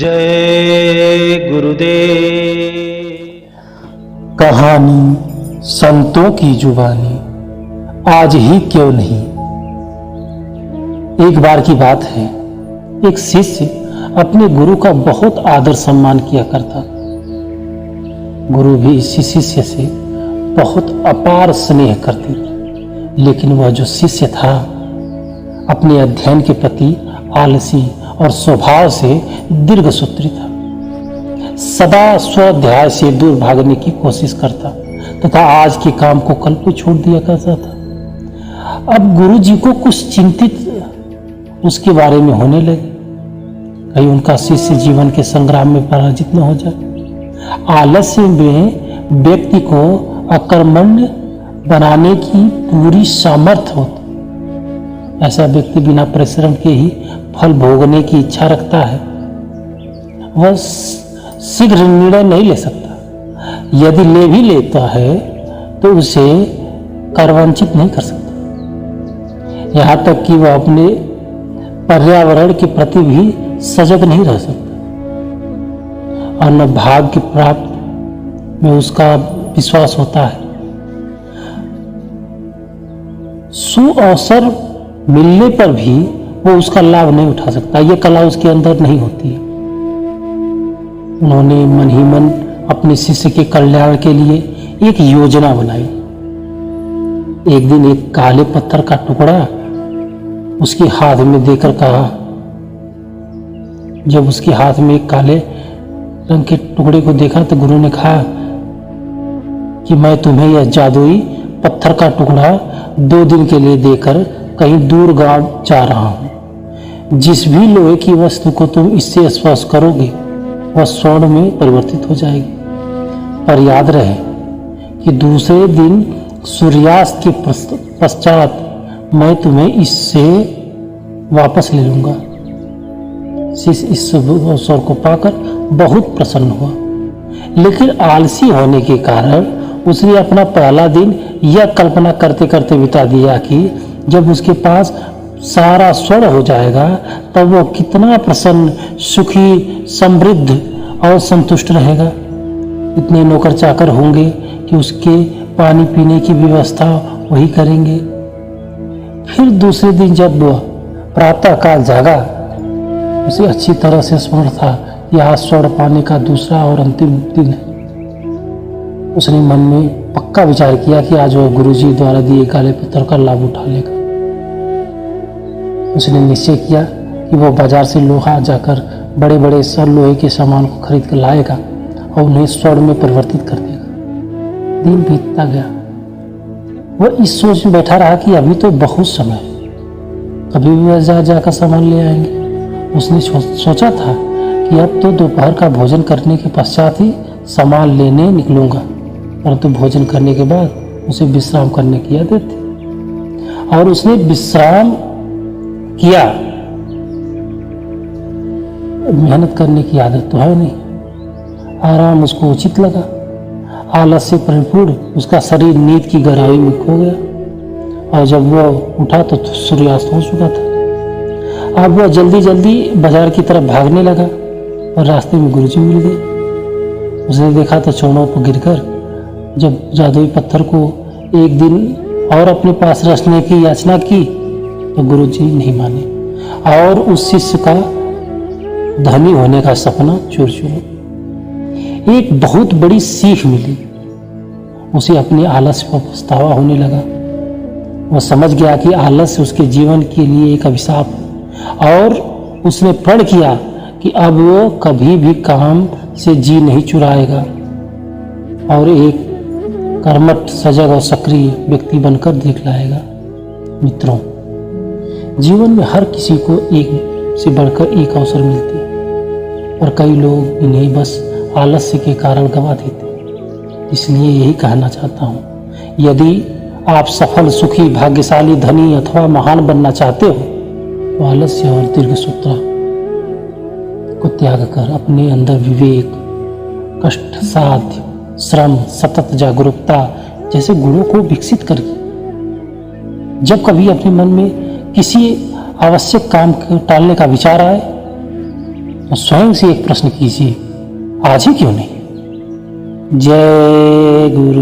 जय गुरुदेव। कहानी संतों की जुबानी आज ही क्यों नहीं। एक बार की बात है, एक शिष्य अपने गुरु का बहुत आदर सम्मान किया करता। गुरु भी इसी शिष्य से बहुत अपार स्नेह करते, लेकिन वह जो शिष्य था अपने अध्ययन के प्रति आलसी और स्वभाव से दीर्घसूत्री था। सदा स्वाध्याय से दूर भागने की कोशिश करता तथा आज के काम को कल को छोड़ दिया करता था। अब गुरु जी को कुछ चिंतित उसके बारे में होने लगे, कहीं उनका शिष्य जीवन के संग्राम में पराजित न हो जाए। आलस्य में व्यक्ति को अकर्मण्य बनाने की पूरी सामर्थ्य होती। ऐसा व्यक्ति बिना परिश्रम के ही फल भोगने की इच्छा रखता है। वह शीघ्र निर्णय नहीं ले सकता। यदि ले भी लेता है तो उसे करवंचित नहीं कर सकता। यहाँ तक कि वह अपने पर्यावरण के प्रति भी सजग नहीं रह सकता और न भाग्य प्राप्त में उसका विश्वास होता है। सुअवसर मिलने पर भी वो उसका लाभ नहीं उठा सकता। ये कला उसके अंदर नहीं होती है। उन्होंने मन ही मन अपने शिष्य के कल्याण के लिए एक योजना बनाई। एक दिन एक काले पत्थर का टुकड़ा उसके हाथ में देकर कहा। जब उसके हाथ में एक काले रंग के टुकड़े को देखा तो गुरु ने कहा कि मैं तुम्हें यह जादुई पत्थर का टुकड़ा 2 दिन के लिए देकर कहीं दूर गांव जा रहा हूं। जिस भी लोहे की वस्तु को तुम इससे स्पर्श करोगे वह स्वर्ण में परिवर्तित हो जाएगी। पर याद रहे कि दूसरे दिन सूर्यास्त के पश्चात मैं तुम्हें इससे वापस ले लूंगा। शिष्य इस अवसर को पाकर बहुत प्रसन्न हुआ, लेकिन आलसी होने के कारण उसने अपना पहला दिन यह कल्पना करते करते बिता दिया कि जब उसके पास सारा स्वर्ण हो जाएगा तब वो कितना प्रसन्न, सुखी, समृद्ध और संतुष्ट रहेगा। इतने नौकर चाकर होंगे कि उसके पानी पीने की व्यवस्था वही करेंगे। फिर दूसरे दिन जब वह प्रातः काल जागा, उसे अच्छी तरह से स्मरण था कि आज स्वर्ण पाने का दूसरा और अंतिम दिन है। उसने मन में पक्का विचार किया कि आज वह गुरुजी द्वारा दिए काले पत्थर का लाभ उठा लेगा। उसने निश्चय किया कि वह बाजार से लोहा जाकर बड़े बड़े सर लोहे के सामान को खरीद कर लाएगा और उन्हें स्वर्ण में परिवर्तित कर देगा। दिन बीतता गया। वह इस सोच में बैठा रहा कि अभी तो बहुत समय है, कभी भी बाजार जाकर सामान ले आएंगे। उसने सोचा था कि अब तो दोपहर का भोजन करने के पश्चात ही सामान लेने निकलूंगा, परंतु भोजन करने के बाद उसे विश्राम करने की आदत थी और उसने विश्राम किया। मेहनत करने की आदत तो है नहीं। आराम उसको उचित लगा। आलस से परिपूर्ण उसका शरीर नींद की गहराई में खो गया और जब वह उठा तो सूर्यास्त हो चुका था। अब वह जल्दी जल्दी बाजार की तरफ भागने लगा और रास्ते में गुरुजी मिल गए। उसने देखा तो चरणों पर गिरकर जब जादुई पत्थर को एक दिन और अपने पास रखने की याचना की तो गुरुजी नहीं माने और उस शिष्य का धनी होने का सपना चूर चूर। एक बहुत बड़ी सीख मिली। उसे अपने आलस्य पर पछतावा होने लगा। वह समझ गया कि आलस्य उसके जीवन के लिए एक अभिशाप है और उसने प्रण किया कि अब वो कभी भी काम से जी नहीं चुराएगा और एक कर्मठ, सजग और सक्रिय व्यक्ति बनकर दिखलाएगा। मित्रों, जीवन में हर किसी को एक से बढ़कर एक अवसर मिलते हैं और कई लोग इन्हें बस आलस्य के कारण गंवा देते हैं। इसलिए यही कहना चाहता हूँ, यदि आप सफल, सुखी, भाग्यशाली, धनी अथवा महान बनना चाहते हो तो आलस्य और दीर्घसूत्रता को त्याग कर अपने अंदर विवेक, कष्ट साध्य, श्रम, सतत जागरूकता जैसे गुणों को विकसित करके जब कभी अपने मन में किसी आवश्यक काम को टालने का विचार आए तो स्वयं से एक प्रश्न कीजिए, आज ही क्यों नहीं। जय गुरु।